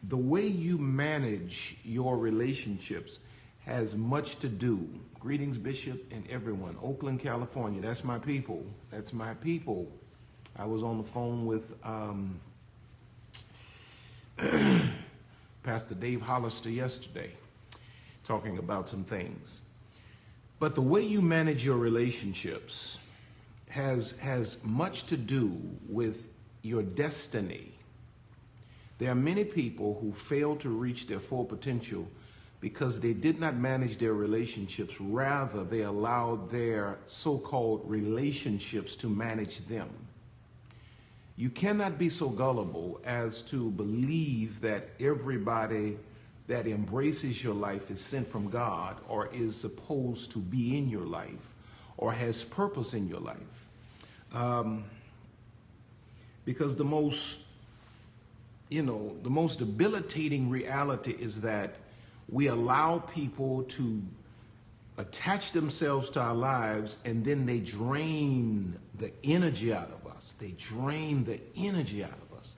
the way you manage your relationships has much to do. Greetings, Bishop, and everyone. Oakland, California. That's my people. That's my people. I was on the phone with Pastor Dave Hollister yesterday, talking about some things. But the way you manage your relationships has much to do with your destiny. There are many people who fail to reach their full potential because they did not manage their relationships. Rather, they allowed their so-called relationships to manage them. You cannot be so gullible as to believe that everybody that embraces your life is sent from God or is supposed to be in your life or has purpose in your life. Because the most debilitating reality is that we allow people to attach themselves to our lives, and then they drain the energy out of us. They drain the energy out of us.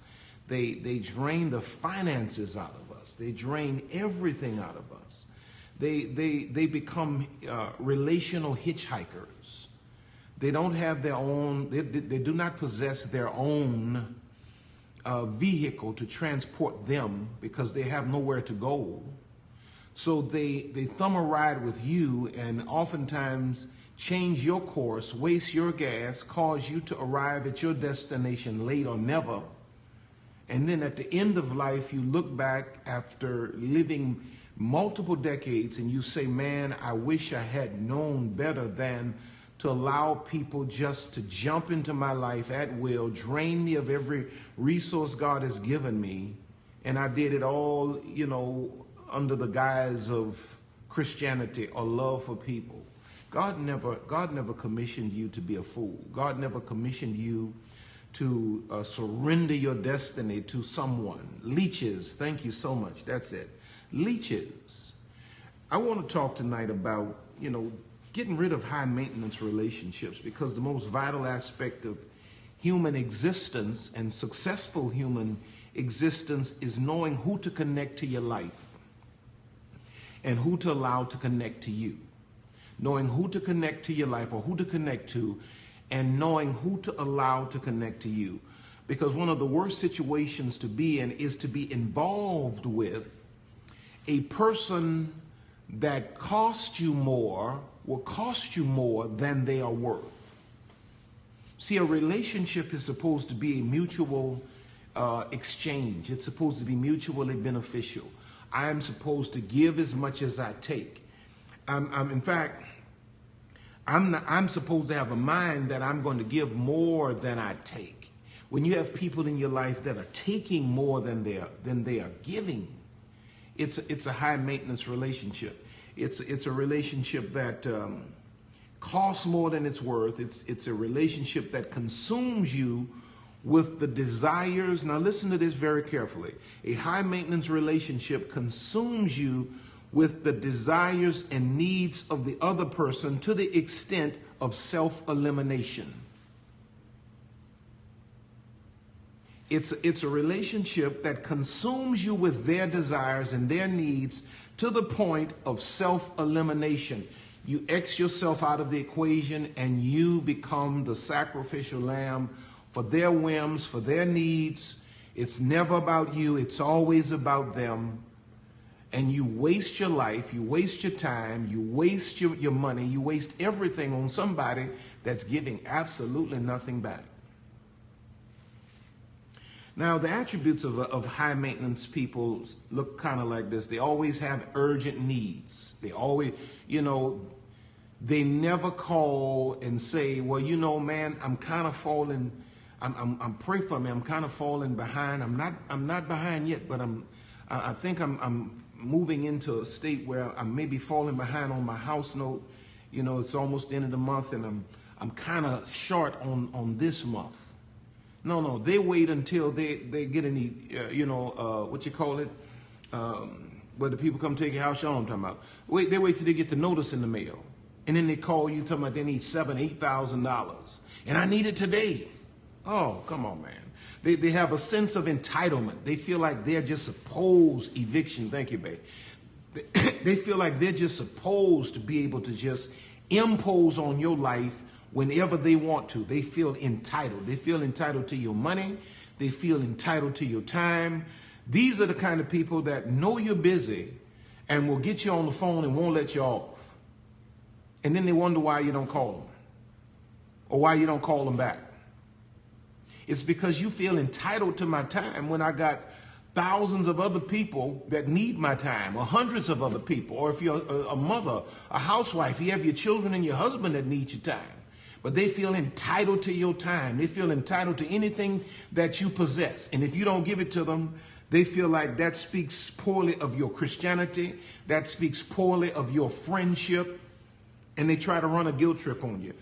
They drain the finances out of us. They drain everything out of us. They become relational hitchhikers. They don't have their own, they do not possess their own vehicle to transport them because they have nowhere to go. So they thumb a ride with you and oftentimes change your course, waste your gas, cause you to arrive at your destination late or never. And then at the end of life, you look back after living multiple decades and you say, man, I wish I had known better than to allow people just to jump into my life at will, drain me of every resource God has given me. And I did it all, under the guise of Christianity or love for people. God never commissioned you to be a fool. God never commissioned you to surrender your destiny to someone. Leeches, thank you so much. That's it. Leeches. I want to talk tonight about, getting rid of high maintenance relationships, because the most vital aspect of human existence and successful human existence is knowing who to connect to your life and who to allow to connect to you. Knowing who to connect to your life or who to connect to, and knowing who to allow to connect to you. Because one of the worst situations to be in is to be involved with a person that will cost you more than they are worth. See, a relationship is supposed to be a mutual exchange. It's supposed to be mutually beneficial. I'm supposed to give as much as I take. In fact, I'm supposed to have a mind that I'm going to give more than I take. When you have people in your life that are taking more than they are giving, it's a high maintenance relationship. It's a relationship that costs more than it's worth. It's a relationship that consumes you with the desires. Now listen to this very carefully. A high maintenance relationship consumes you with the desires and needs of the other person to the extent of self-elimination. It's a relationship that consumes you with their desires and their needs to the point of self-elimination. You X yourself out of the equation and you become the sacrificial lamb for their whims, for their needs. It's never about you. It's always about them. And you waste your life, you waste your time, you waste your money, you waste everything on somebody that's giving absolutely nothing back. Now, the attributes of high maintenance people look kind of like this. They always have urgent needs. They always, they never call and say, well, man, I'm kind of falling, I'm pray for me, I'm kind of falling behind. I'm not behind yet, but I think I'm moving into a state where I may be falling behind on my house note. It's almost the end of the month and I'm kind of short on this month. No, they wait until they get any, what you call it, where the people come take your house. You know what I'm talking about. They wait till they get the notice in the mail. And then they call you talking about they need $7,000, $8,000. And I need it today. Oh, come on, man. They have a sense of entitlement. They feel like they're just supposed, eviction, thank you, babe. They feel like they're just supposed to be able to just impose on your life whenever they want to. They feel entitled. They feel entitled to your money. They feel entitled to your time. These are the kind of people that know you're busy and will get you on the phone and won't let you off. And then they wonder why you don't call them or why you don't call them back. It's because you feel entitled to my time when I got thousands of other people that need my time, or hundreds of other people. Or if you're a mother, a housewife, you have your children and your husband that need your time. But they feel entitled to your time. They feel entitled to anything that you possess. And if you don't give it to them, they feel like that speaks poorly of your Christianity. That speaks poorly of your friendship. And they try to run a guilt trip on you.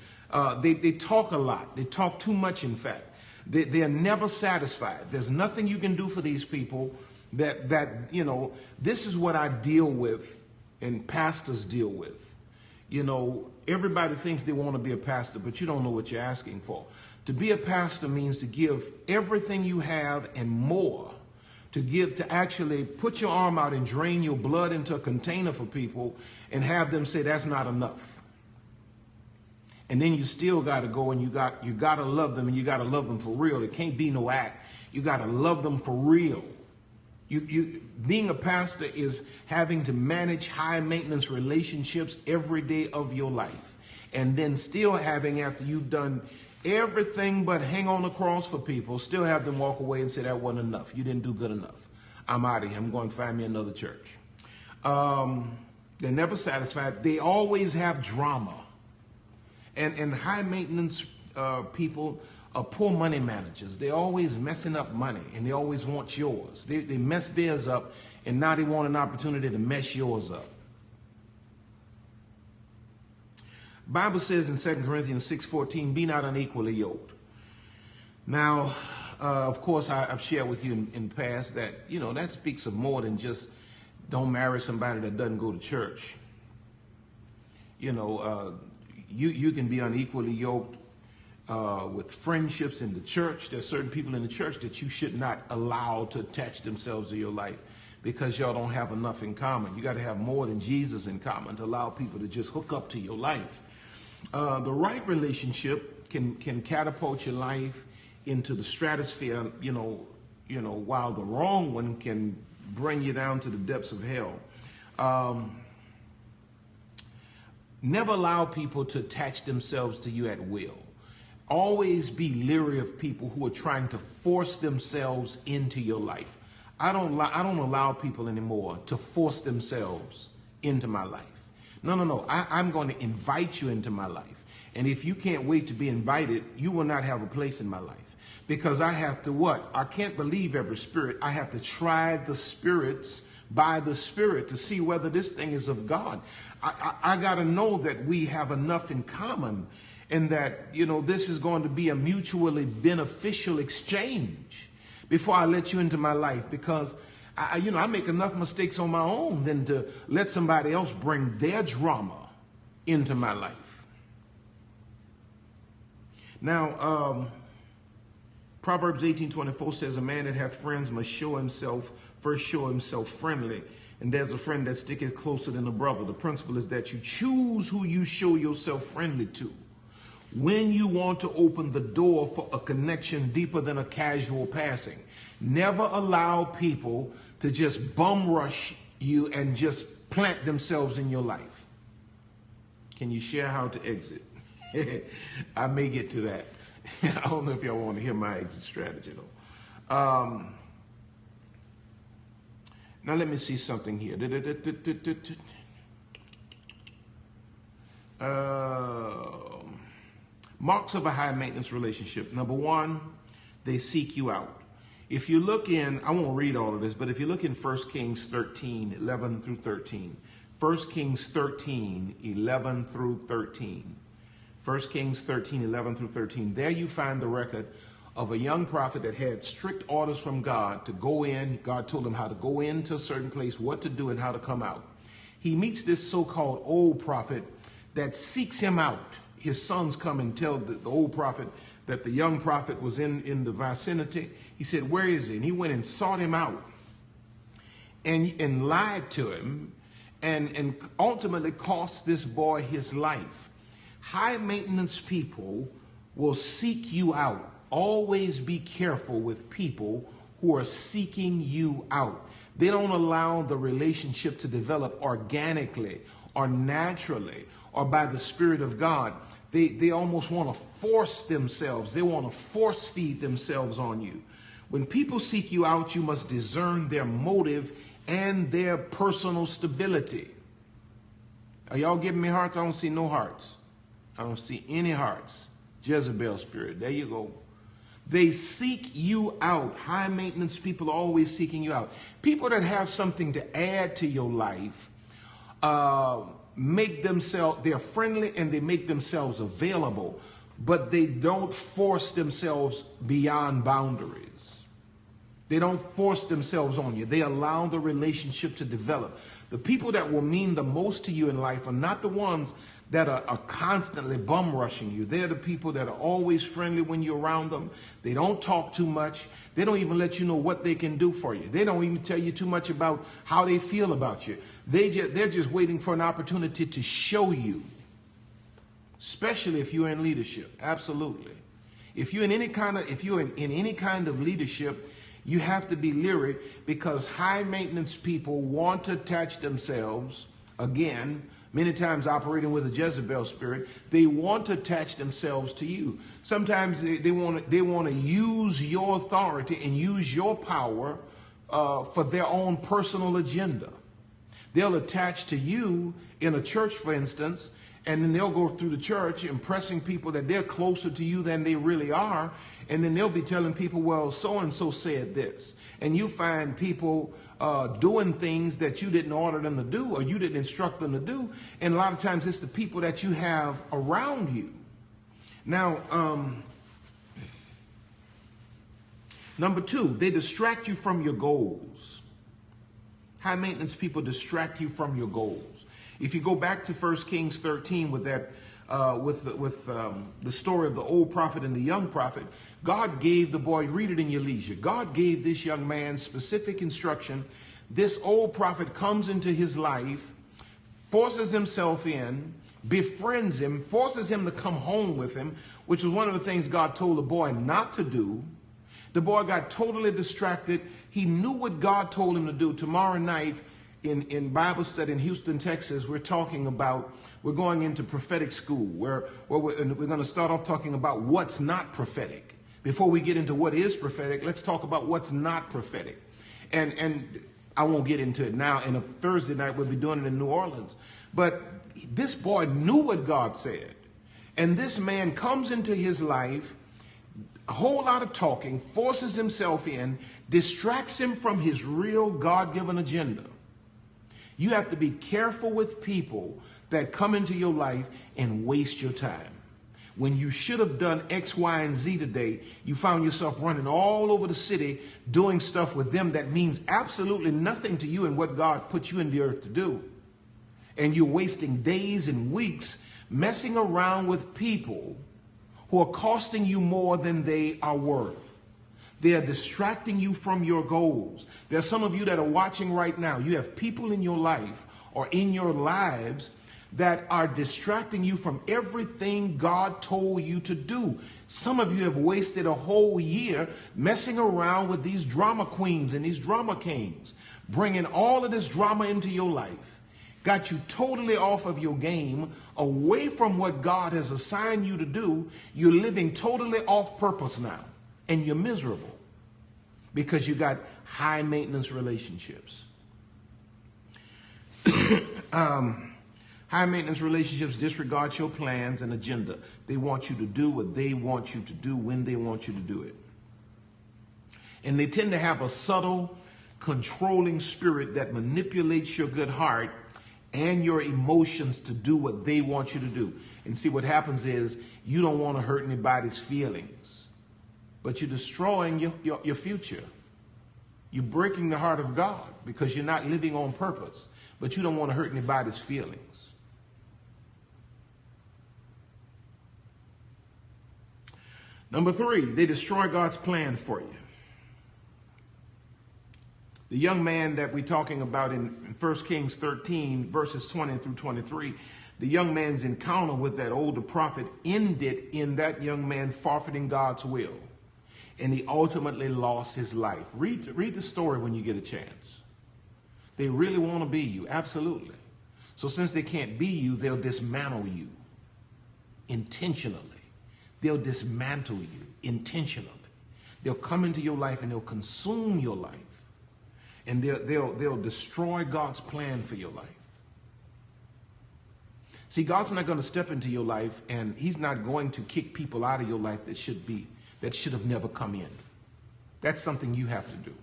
They talk a lot. They talk too much, in fact. They are never satisfied. There's nothing you can do for these people that you know, this is what I deal with and pastors deal with. You know, everybody thinks they want to be a pastor, but you don't know what you're asking for. To be a pastor means to give everything you have and more. To actually put your arm out and drain your blood into a container for people and have them say that's not enough. And then you still got to go and you got to love them, and you got to love them for real. It can't be no act. You got to love them for real. Being a pastor is having to manage high maintenance relationships every day of your life. And then still having, after you've done everything but hang on the cross for people, still have them walk away and say that wasn't enough. You didn't do good enough. I'm out of here. I'm going to find me another church. They're never satisfied. They always have drama. And high maintenance people are poor money managers. They're always messing up money, and they always want yours. They mess theirs up, and now they want an opportunity to mess yours up. Bible says in 2 Corinthians 6:14, be not unequally yoked. Now, of course, I've shared with you in the past that, you know, that speaks of more than just don't marry somebody that doesn't go to church. You know, you can be unequally yoked with friendships in the church. There's certain people in the church that you should not allow to attach themselves to your life because y'all don't have enough in common. You got to have more than Jesus in common to allow people to just hook up to your life. The right relationship can catapult your life into the stratosphere, you know, while the wrong one can bring you down to the depths of hell. Never allow people to attach themselves to you at will. Always be leery of people who are trying to force themselves into your life. I don't allow people anymore to force themselves into my life. No. I'm going to invite you into my life. And if you can't wait to be invited, you will not have a place in my life. Because I have to what? I can't believe every spirit. I have to try the spirits by the Spirit to see whether this thing is of God. I got to know that we have enough in common and that, you know, this is going to be a mutually beneficial exchange before I let you into my life, because I make enough mistakes on my own than to let somebody else bring their drama into my life. Now, Proverbs 18:24 says, a man that hath friends must first show himself friendly. And there's a friend that sticketh closer than a brother. The principle is that you choose who you show yourself friendly to. When you want to open the door for a connection deeper than a casual passing. Never allow people to just bum rush you and just plant themselves in your life. Can you share how to exit? I may get to that. I don't know if y'all want to hear my exit strategy though. Now let me see something here. Marks of a high maintenance relationship. Number one, they seek you out. If you look in, I won't read all of this, but if you look in 1 Kings 13, 11 through 13. 1 Kings 13, 11 through 13. 1 Kings 13, 11 through 13. There you find the record of a young prophet that had strict orders from God to go in. God told him how to go into a certain place, what to do, and how to come out. He meets this so-called old prophet that seeks him out. His sons come and tell the old prophet that the young prophet was in the vicinity. He said, where is he? And he went and sought him out and lied to him and ultimately cost this boy his life. High maintenance people will seek you out. Always be careful with people who are seeking you out. They don't allow the relationship to develop organically or naturally or by the Spirit of God. They almost want to force themselves. They want to force feed themselves on you. When people seek you out, you must discern their motive and their personal stability. Are y'all giving me hearts? I don't see no hearts. I don't see any hearts. Jezebel spirit. There you go. They seek you out. High maintenance people are always seeking you out. People that have something to add to your life, they're friendly and they make themselves available, but they don't force themselves beyond boundaries. They don't force themselves on you. They allow the relationship to develop. The people that will mean the most to you in life are not the ones that are constantly bum rushing you. They're the people that are always friendly when you're around them. They don't talk too much. They don't even let you know what they can do for you. They don't even tell you too much about how they feel about you. They're just waiting for an opportunity to show you, especially if you're in leadership. Absolutely. If you're in any kind of leadership, you have to be leery, because high maintenance people want to attach themselves, again, many times operating with a Jezebel spirit. They want to attach themselves to you. Sometimes they want to use your authority and use your power for their own personal agenda. They'll attach to you in a church, for instance, and then they'll go through the church impressing people that they're closer to you than they really are. And then they'll be telling people, well, so-and-so said this. And you find people doing things that you didn't order them to do or you didn't instruct them to do. And a lot of times it's the people that you have around you. Now, number two, they distract you from your goals. High maintenance people distract you from your goals. If you go back to 1 Kings 13 with that, the story of the old prophet and the young prophet, God gave the boy, read it in your leisure, God gave this young man specific instruction. This old prophet comes into his life, forces himself in, befriends him, forces him to come home with him, which was one of the things God told the boy not to do. The boy got totally distracted. He knew what God told him to do. Tomorrow night in Bible study in Houston, Texas, we're going into prophetic school where we're going to start off talking about what's not prophetic. Before we get into what is prophetic, let's talk about what's not prophetic. And I won't get into it now. And a Thursday night, we'll be doing it in New Orleans. But this boy knew what God said. And this man comes into his life, a whole lot of talking, forces himself in, distracts him from his real God-given agenda. You have to be careful with people that come into your life and waste your time. When you should have done X, Y, and Z today, you found yourself running all over the city doing stuff with them that means absolutely nothing to you and what God put you in the earth to do. And you're wasting days and weeks messing around with people who are costing you more than they are worth. They are distracting you from your goals. There are some of you that are watching right now. You have people in your life or in your lives that are distracting you from everything God told you to do. Some of you have wasted a whole year messing around with these drama queens and these drama kings, bringing all of this drama into your life. Got you totally off of your game, away from what God has assigned you to do. You're living totally off purpose now, and you're miserable because you got high maintenance relationships. High maintenance relationships disregard your plans and agenda. They want you to do what they want you to do when they want you to do it. And they tend to have a subtle, controlling spirit that manipulates your good heart and your emotions to do what they want you to do. And see, what happens is you don't want to hurt anybody's feelings, but you're destroying your future. You're breaking the heart of God because you're not living on purpose, but you don't want to hurt anybody's feelings. Number three, they destroy God's plan for you. The young man that we're talking about in 1 Kings 13, verses 20 through 23, the young man's encounter with that older prophet ended in that young man forfeiting God's will. And he ultimately lost his life. Read the story when you get a chance. They really want to be you, absolutely. So since they can't be you, they'll dismantle you intentionally. They'll dismantle you intentionally. They'll come into your life and they'll consume your life. And they'll destroy God's plan for your life. See, God's not going to step into your life, and he's not going to kick people out of your life that should have never come in. That's something you have to do.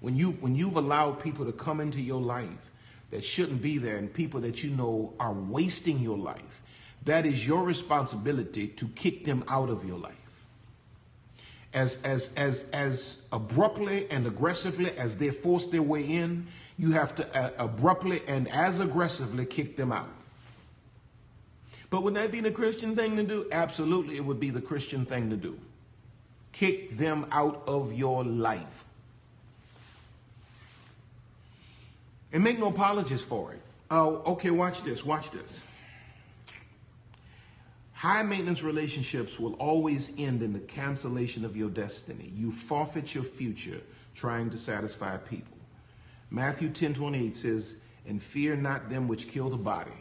When you've allowed people to come into your life that shouldn't be there, and people that you know are wasting your life, that is your responsibility to kick them out of your life. As abruptly and aggressively as they force their way in, you have to abruptly and as aggressively kick them out. But would that be the Christian thing to do? Absolutely, it would be the Christian thing to do. Kick them out of your life. And make no apologies for it. Oh, okay, watch this, watch this. High maintenance relationships will always end in the cancellation of your destiny. You forfeit your future trying to satisfy people. Matthew 10:28 says, "And fear not them which kill the body,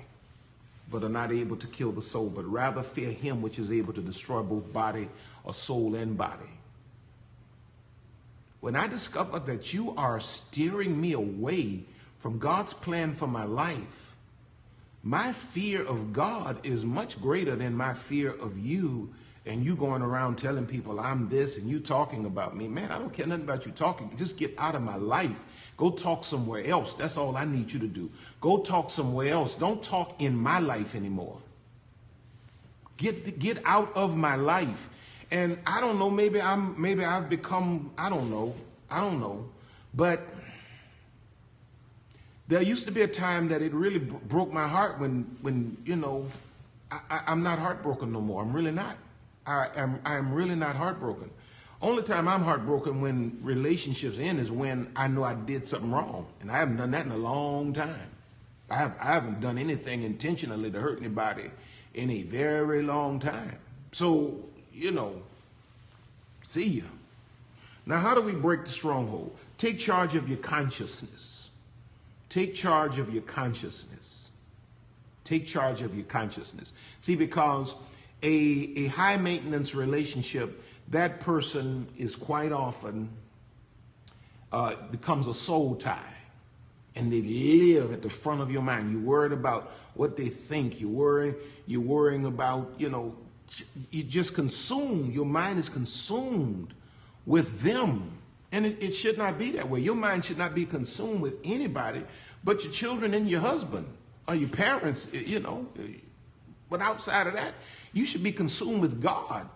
but are not able to kill the soul, but rather fear him which is able to destroy both body or soul and body." When I discover that you are steering me away from God's plan for my life, my fear of God is much greater than my fear of you and you going around telling people I'm this and you talking about me. Man, I don't care nothing about you talking. Just get out of my life. Go talk somewhere else. That's all I need you to do. Go talk somewhere else. Don't talk in my life anymore. Get out of my life. And I don't know, maybe I've become, I don't know. But there used to be a time that it really broke my heart when you know, I'm not heartbroken no more. I'm really not. I'm really not heartbroken. Only time I'm heartbroken when relationships end is when I know I did something wrong. And I haven't done that in a long time. I haven't done anything intentionally to hurt anybody in a very long time. So, you know, see ya. Now, how do we break the stronghold? Take charge of your consciousness. Take charge of your consciousness. Take charge of your consciousness. See, because a high maintenance relationship, that person is quite often becomes a soul tie. And they live at the front of your mind. You're worried about what they think. You're worrying about, you know, you just consume. Your mind is consumed with them. And it should not be that way. Your mind should not be consumed with anybody but your children and your husband or your parents, you know. But outside of that, you should be consumed with God.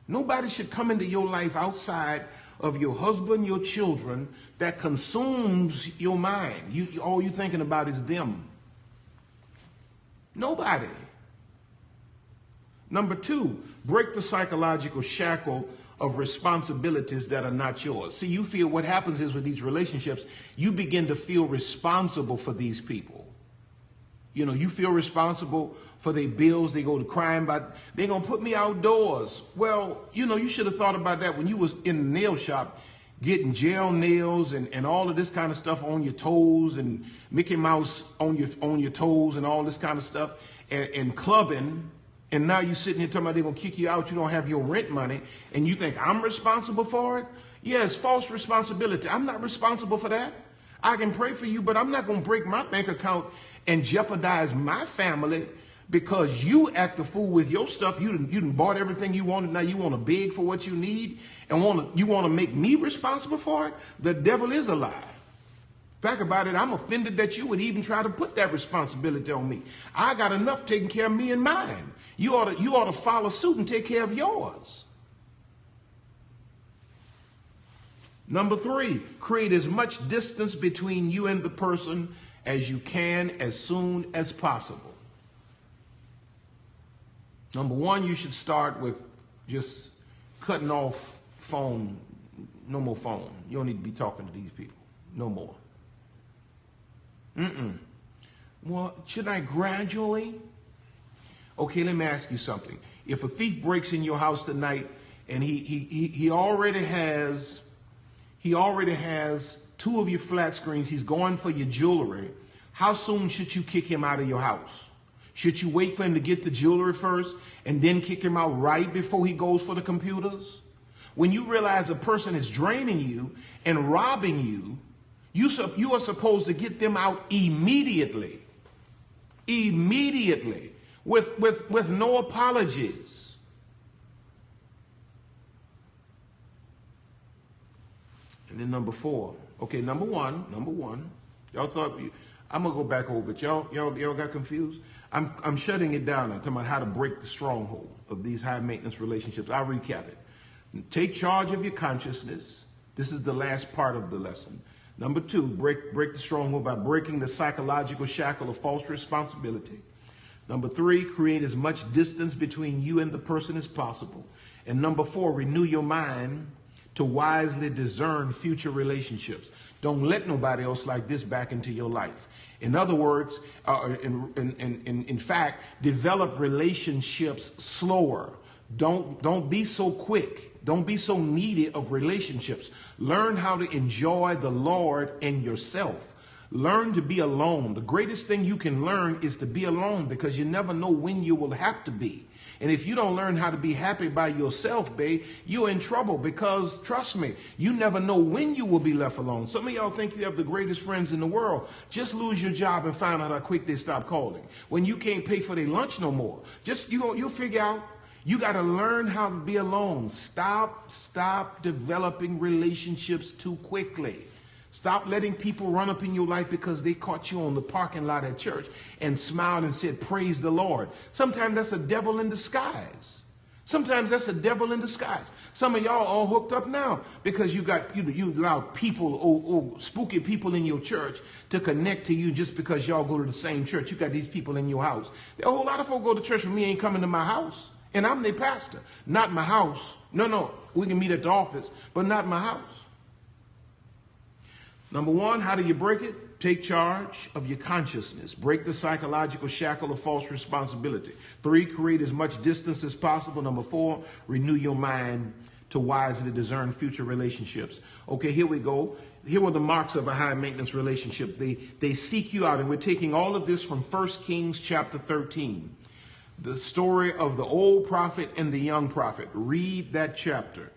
Nobody should come into your life outside of your husband, your children, that consumes your mind. All you're thinking about is them. Nobody. Number two, break the psychological shackle of responsibilities that are not yours. See, you feel what happens is with these relationships, you begin to feel responsible for these people. You know, you feel responsible for their bills. They go to crime, but they're going to put me outdoors. Well, you know, you should have thought about that when you was in the nail shop getting gel nails and all of this kind of stuff on your toes and Mickey Mouse on your toes and all this kind of stuff and clubbing. And now you're sitting here talking about they're going to kick you out. You don't have your rent money. And you think I'm responsible for it? Yes, false responsibility. I'm not responsible for that. I can pray for you, but I'm not going to break my bank account and jeopardize my family because you act a fool with your stuff. You done bought everything you wanted. Now you want to beg for what you need and you want to make me responsible for it? The devil is a lie. Fact about it, I'm offended that you would even try to put that responsibility on me. I got enough taking care of me and mine. You ought to follow suit and take care of yours. Number three, create as much distance between you and the person as you can as soon as possible. Number one, you should start with just cutting off phone, no more phone. You don't need to be talking to these people, no more. Well, should I gradually? Okay, let me ask you something. If a thief breaks in your house tonight and he already has two of your flat screens, he's going for your jewelry, how soon should you kick him out of your house? Should you wait for him to get the jewelry first and then kick him out right before he goes for the computers? When you realize a person is draining you and robbing you, you are supposed to get them out immediately. Immediately. With no apologies. And then number 4. Okay, number one. Y'all thought I'm gonna go back over it. Y'all got confused? I'm shutting it down. I'm talking about how to break the stronghold of these high maintenance relationships. I'll recap it. Take charge of your consciousness. This is the last part of the lesson. Number 2, break the stronghold by breaking the psychological shackle of false responsibility. Number 3, create as much distance between you and the person as possible. And number 4, renew your mind to wisely discern future relationships. Don't let nobody else like this back into your life. In other words, in fact, develop relationships slower. Don't be so quick. Don't be so needy of relationships. Learn how to enjoy the Lord and yourself. Learn to be alone. The greatest thing you can learn is to be alone, because you never know when you will have to be. And if you don't learn how to be happy by yourself, babe, you're in trouble, because trust me, you never know when you will be left alone. Some of y'all think you have the greatest friends in the world. Just lose your job and find out how quick they stop calling. When you can't pay for their lunch no more, you'll figure out. You got to learn how to be alone. Stop developing relationships too quickly. Stop letting people run up in your life because they caught you on the parking lot at church and smiled and said, "Praise the Lord." Sometimes that's a devil in disguise. Sometimes that's a devil in disguise. Some of y'all all hooked up now because you allow people, spooky people in your church to connect to you just because y'all go to the same church. You got these people in your house. A whole lot of folk go to church with me, ain't coming to my house. And I'm their pastor. Not my house. No. We can meet at the office, but not my house. Number 1, how do you break it? Take charge of your consciousness. Break the psychological shackle of false responsibility. 3, create as much distance as possible. Number 4, renew your mind to wisely discern future relationships. Okay, here we go. Here were the marks of a high maintenance relationship. They seek you out. And we're taking all of this from 1 Kings chapter 13. The story of the old prophet and the young prophet. Read that chapter.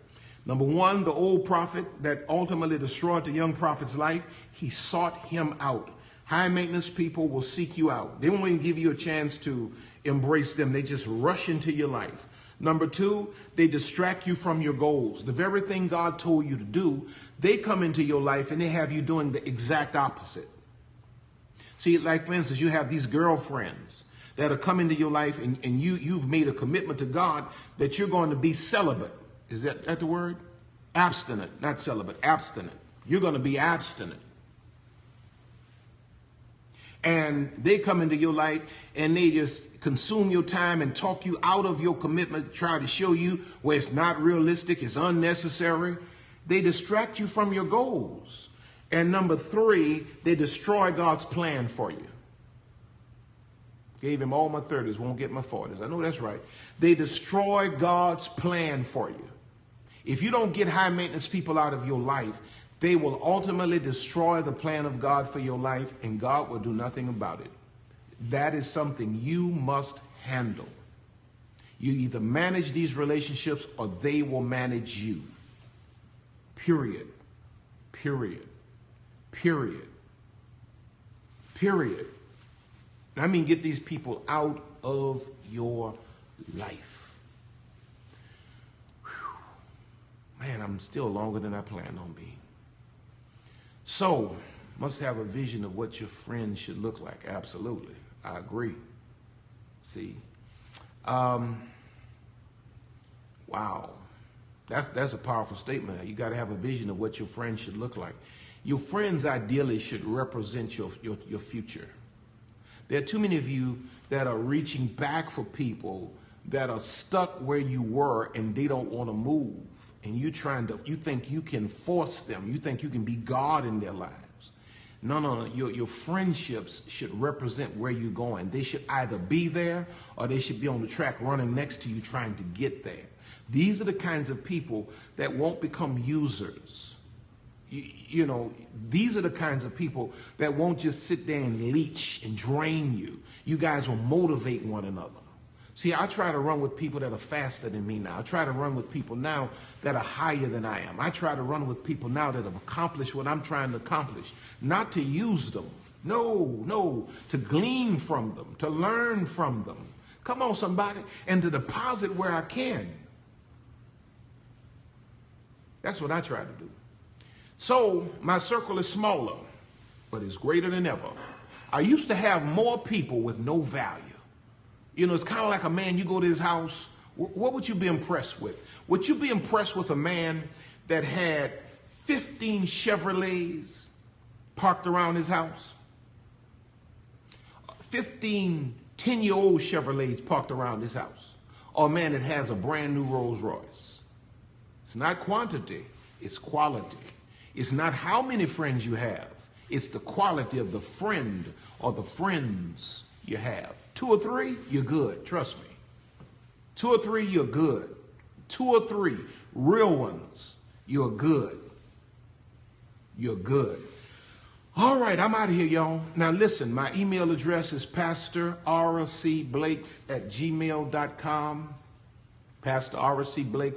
Number 1, the old prophet that ultimately destroyed the young prophet's life, he sought him out. High maintenance people will seek you out. They won't even give you a chance to embrace them. They just rush into your life. Number 2, they distract you from your goals. The very thing God told you to do, they come into your life and they have you doing the exact opposite. See, like for instance, you have these girlfriends that are coming into your life, and you've made a commitment to God that you're going to be celibate. Is that the word? Abstinent, not celibate, abstinent. You're going to be abstinent. And they come into your life and they just consume your time and talk you out of your commitment, try to show you where it's not realistic, it's unnecessary. They distract you from your goals. And number 3, they destroy God's plan for you. Gave him all my 30s, won't get my 40s. I know that's right. They destroy God's plan for you. If you don't get high maintenance people out of your life, they will ultimately destroy the plan of God for your life, and God will do nothing about it. That is something you must handle. You either manage these relationships or they will manage you. Period. Period. Period. Period. I mean, get these people out of your life. Whew. Man, I'm still longer than I planned on being. So, must have a vision of what your friends should look like. Absolutely. I agree. See? Wow. That's a powerful statement. You got to have a vision of what your friends should look like. Your friends ideally should represent your future. There are too many of you that are reaching back for people that are stuck where you were and they don't want to move. And you think you can force them. You think you can be God in their lives. No. Your friendships should represent where you're going. They should either be there or they should be on the track running next to you trying to get there. These are the kinds of people that won't become users. These are the kinds of people that won't just sit there and leech and drain you. You guys will motivate one another. See, I try to run with people that are faster than me now. I try to run with people now that are higher than I am. I try to run with people now that have accomplished what I'm trying to accomplish. Not to use them. No. To glean from them. To learn from them. Come on, somebody. And to deposit where I can. That's what I try to do. So my circle is smaller, but it's greater than ever. I used to have more people with no value. It's kind of like a man, you go to his house, what would you be impressed with? Would you be impressed with a man that had 15 Chevrolets parked around his house? 15 10-year-old Chevrolets parked around his house? Or a man that has a brand new Rolls Royce? It's not quantity, it's quality. It's not how many friends you have. It's the quality of the friend or the friends you have. 2 or 3, you're good. Trust me. 2 or 3, you're good. 2 or 3 real ones, you're good. You're good. All right, I'm out of here, y'all. Now listen, my email address is pastorrcblakes@gmail.com. Pastor R.C. Blakes